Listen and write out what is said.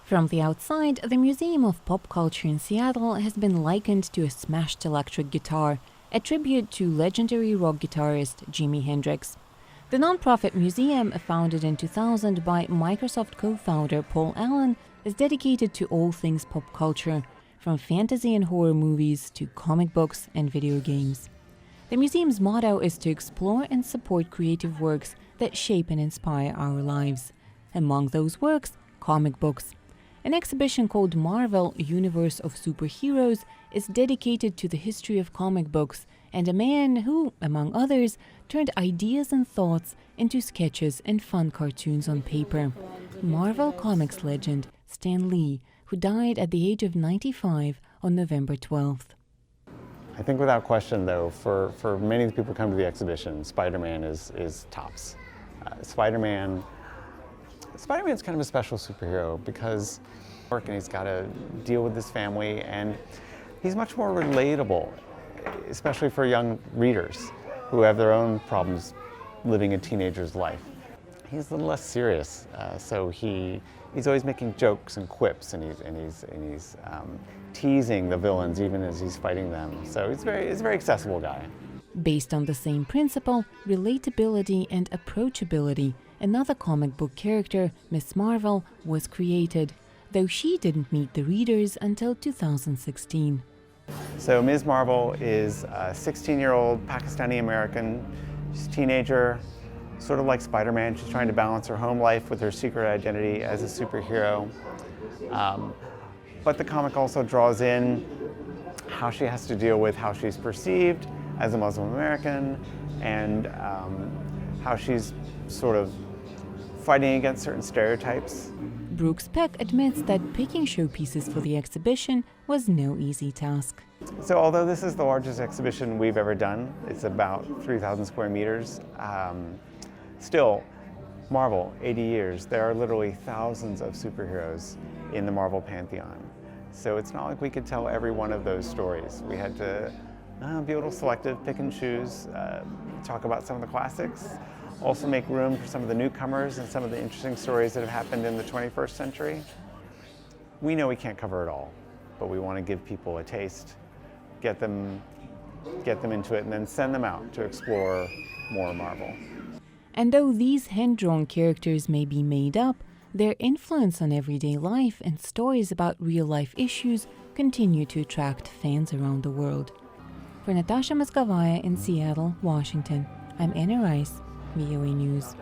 From the outside, the Museum of Pop Culture in Seattle has been likened to a smashed electric guitar, a tribute to legendary rock guitarist Jimi Hendrix. The nonprofit museum, founded in 2000 by Microsoft co-founder Paul Allen, is dedicated to all things pop culture, from fantasy and horror movies to comic books and video games. The museum's motto is to explore and support creative works that shape and inspire our lives. Among those works, comic books. An exhibition called Marvel Universe of Superheroes is dedicated to the history of comic books and a man who, among others, turned ideas and thoughts into sketches and fun cartoons on paper. Marvel Comics legend Stan Lee, who died at the age of 95 on November 12th. I think without question, though, for many of the people who come to the exhibition, Spider-Man is tops. Spider-Man's kind of a special superhero because he's got to deal with his family, and he's much more relatable, especially for young readers who have their own problems living a teenager's life. He's a little less serious, so he's always making jokes and quips, and he's teasing the villains even as he's fighting them. So he's a very accessible guy. Based on the same principle, relatability and approachability, another comic book character, Ms. Marvel, was created, though she didn't meet the readers until 2016. So Ms. Marvel is a 16-year-old Pakistani-American. She's a teenager, sort of like Spider-Man. She's trying to balance her home life with her secret identity as a superhero. But the comic also draws in how she has to deal with how she's perceived as a Muslim American, and how she's sort of fighting against certain stereotypes. Brooks Peck admits that picking showpieces for the exhibition was no easy task. So although this is the largest exhibition we've ever done, it's about 3,000 square meters, still, Marvel, 80 years, there are literally thousands of superheroes in the Marvel pantheon. So it's not like we could tell every one of those stories. We had to be a little selective, pick and choose, talk about some of the classics, also make room for some of the newcomers and some of the interesting stories that have happened in the 21st century. We know we can't cover it all, but we want to give people a taste, get them into it, and then send them out to explore more Marvel. And though these hand-drawn characters may be made up, their influence on everyday life and stories about real-life issues continue to attract fans around the world. For Natasha Mozgovaya in Seattle, Washington, I'm Anna Rice, VOA News.